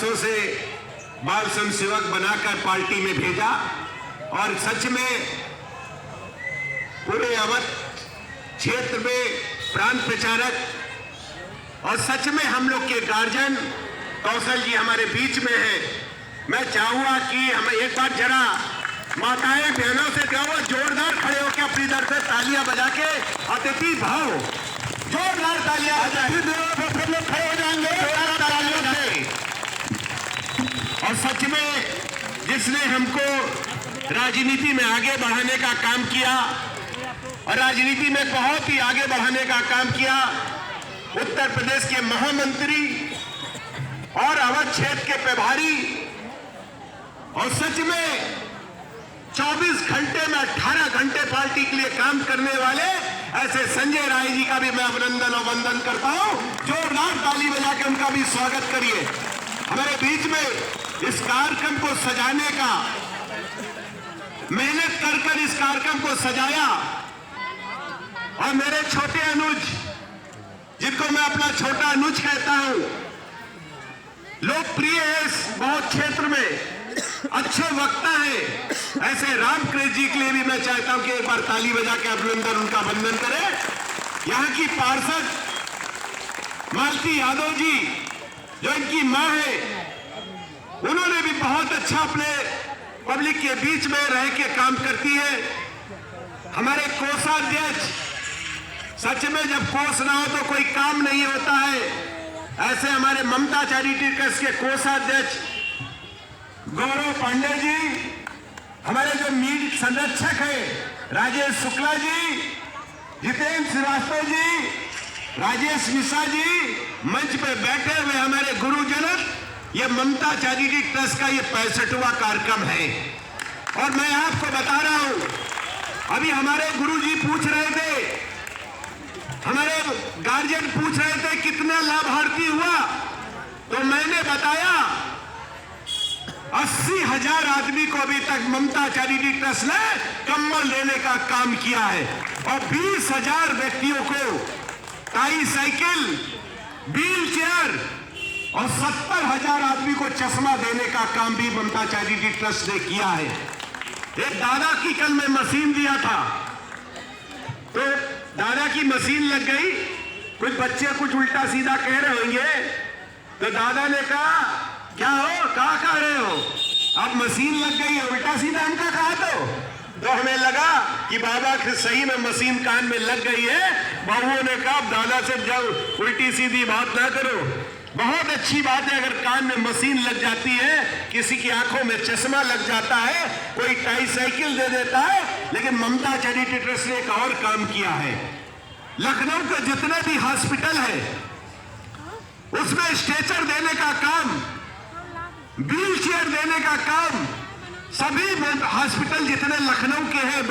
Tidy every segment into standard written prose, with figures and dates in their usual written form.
प्रयासों से बाल संघ सेवक बनाकर पार्टी में भेजा और सच में पूरे अवध क्षेत्र में प्रांत प्रचारक और सच में हम लोग के गार्जियन कौशल जी हमारे बीच में है। मैं चाहूंगा कि हम एक बार जरा माताएं बहनों से कहो जोरदार खड़े होकर अपनी दर पे तालियां बजा के अतिथि भाव जोरदार तालियां फिर लोग खड़े हो जाएंगे तालियों से। और सच में जिसने हमको राजनीति में आगे बढ़ाने का काम किया और राजनीति में बहुत ही आगे बढ़ाने का काम किया, उत्तर प्रदेश के महामंत्री और अवध क्षेत्र के प्रभारी और सच में 24 घंटे में 18 घंटे पार्टी के लिए काम करने वाले ऐसे संजय राय जी का भी मैं अभिनंदन और वंदन करता हूं। जोरदार ताली बजा के उनका भी स्वागत करिए। हमारे बीच में इस कार्यक्रम को सजाने का मेहनत कर इस कार्यक्रम को सजाया और मेरे छोटे अनुज जिनको मैं अपना छोटा अनुज कहता हूं, लोकप्रिय है इस बहुत क्षेत्र में, अच्छे वक्ता है, ऐसे रामकृष्ण जी के लिए भी मैं चाहता हूं कि एक बार ताली बजा के अभिनंदन उनका वंदन करें। यहाँ की पार्षद मालती यादव जी जो इनकी मां है, उन्होंने भी बहुत अच्छा अपने पब्लिक के बीच में रह के काम करती है। हमारे कोषाध्यक्ष, सच में जब कोष ना हो तो कोई काम नहीं होता है, ऐसे हमारे ममता चैरिटी ट्रस्ट के कोषाध्यक्ष गौरव पांडे जी, हमारे जो मीडिया संरक्षक है राजेश शुक्ला जी, जितेंद्र श्रीवास्तव जी, राजेश मिश्रा जी, मंच पे बैठे हुए हमारे गुरुजन, ये ममता चैरिटी ट्रस्ट का ये 65वां कार्यक्रम है। और मैं आपको बता रहा हूं, अभी हमारे गुरुजी पूछ रहे थे, हमारे गार्जियन पूछ रहे थे कितना लाभार्थी हुआ, तो मैंने बताया 80,000 आदमी को अभी तक ममता चैरिटी ट्रस्ट ने कंबल देने का काम किया है और 20,000 व्यक्तियों को ट्राईसाइकिल, व्हील चेयर और 70,000 आदमी को चश्मा देने का काम भी ममता चैरिटी ट्रस्ट ने किया है। एक दादा की कल मैं मशीन दिया था, तो दादा की मशीन लग गई, कुछ बच्चे कुछ उल्टा सीधा कह रहे होंगे, तो दादा ने कहा क्या हो, कहा कह रहे हो, अब मशीन लग गई है, उल्टा सीधा हमका कहा तो हमें लगा कि बाबा सही में मशीन कान में लग गई है। बहुओं ने कहा दादा से जब उल्टी सीधी बात ना करो, बहुत अच्छी बात है अगर कान में मशीन लग जाती है, किसी की आंखों में चश्मा लग जाता है, कोई ट्राईसाइकिल दे देता है, लेकिन ममता चैरिटी ट्रस्ट ने एक और काम किया है। लखनऊ के जितने भी हॉस्पिटल है उसमें स्ट्रेचर देने का काम, व्हील चेयर देने का काम, सभी हॉस्पिटल जितने लखनऊ के हैं,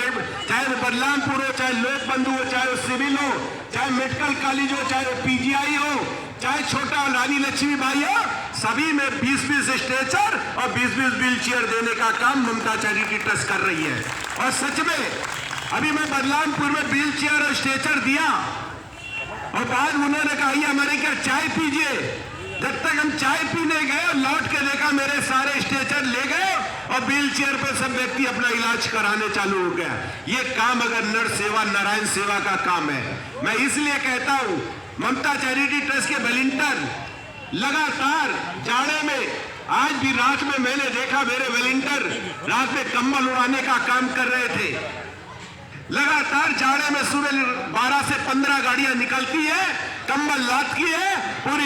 चाहे वो बलरामपुर हो, चाहे लोक बंधु हो, चाहे वो सिविल हो, चाहे मेडिकल कॉलेज हो, चाहे वो पीजीआई हो, चाहे छोटा रानी लक्ष्मीबाई हो, सभी में 20-20 स्ट्रेचर और 20-20 व्हील चेयर देने का काम ममता चैरिटी ट्रस्ट कर रही है। और सच में अभी मैं बलरामपुर में व्हील चेयर और स्ट्रेचर दिया और बाद उन्होंने कहा ये हमारे क्या चाय पीजिए, जब तक हम चाय पीने गए और लौट के देखा मेरे सारे स्ट्रेचर ले गए और व्हील चेयर पर सब व्यक्ति अपना इलाज कराने चालू हो गया। ये काम अगर नर सेवा नारायण सेवा का काम है। मैं इसलिए कहता हूं ममता चैरिटी ट्रस्ट के वॉलंटियर लगातार जाड़े में, आज भी रात में मैंने देखा मेरे वॉलंटियर रात में कंबल उड़ाने का काम कर रहे थे। लगातार जाड़े में सुबह 12 से 15 गाड़ियां निकलती है, कंबल लादती है,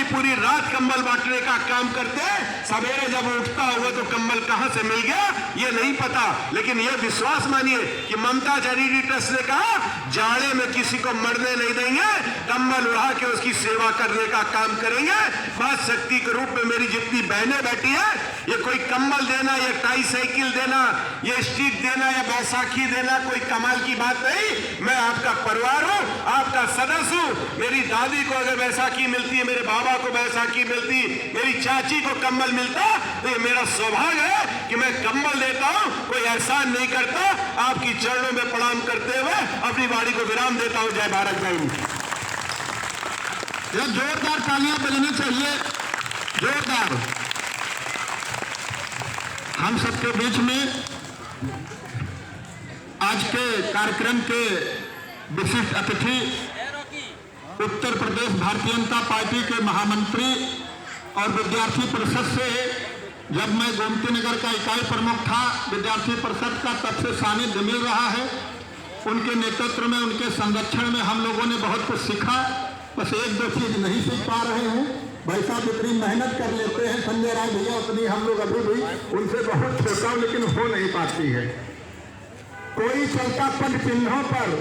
पूरी रात कंबल बांटने का काम करते हैं। सवेरे जब उठता हुआ तो कंबल कहां से मिल गया ये नहीं पता, लेकिन ये विश्वास मानिए कि ममता चैरिटी ट्रस्ट ने कहा जाड़े में किसी को मरने नहीं देंगे, कंबल उड़ा के उसकी सेवा करने का काम करेंगे। बात शक्ति के रूप में मेरी जितनी बहनें बैठी है, ये कोई कंबल देना, ये ट्राईसाइकिल देना, ये स्टिक देना या बैसाखी देना कोई कमाल की बात नहीं। मैं आपका परिवार हूं, आपका सदस्य हूं। मेरी दादी को अगर बैसाखी मिलती है, मेरे बाबा को बैसाखी मिलती, मेरी चाची को कंबल मिलता, तो ये मेरा सौभाग्य है कि मैं कंबल देता हूं, कोई एहसान नहीं करता। आपकी चरणों में प्रणाम करते हुए अपनी वाणी को विराम देता हूं। जय भारत, जय हिंद। जोरदार तालियां बजनी चाहिए, जोरदार। हम सबके बीच में आज के कार्यक्रम के विशिष्ट अतिथि उत्तर प्रदेश भारतीय जनता पार्टी के महामंत्री और विद्यार्थी परिषद से, जब मैं गोमती नगर का इकाई प्रमुख था विद्यार्थी परिषद का, तब से सानिध्य मिल रहा है। उनके नेतृत्व में, उनके संरक्षण में हम लोगों ने बहुत कुछ सीखा। बस एक दो चीज नहीं सीख पा रहे हैं। भाई साहब इतनी मेहनत कर लेते हैं संजय राय भैया, उतनी हम लोग अभी भी उनसे बहुत छोटा, लेकिन हो नहीं पाती है। कोई चलता पद चिन्हों पर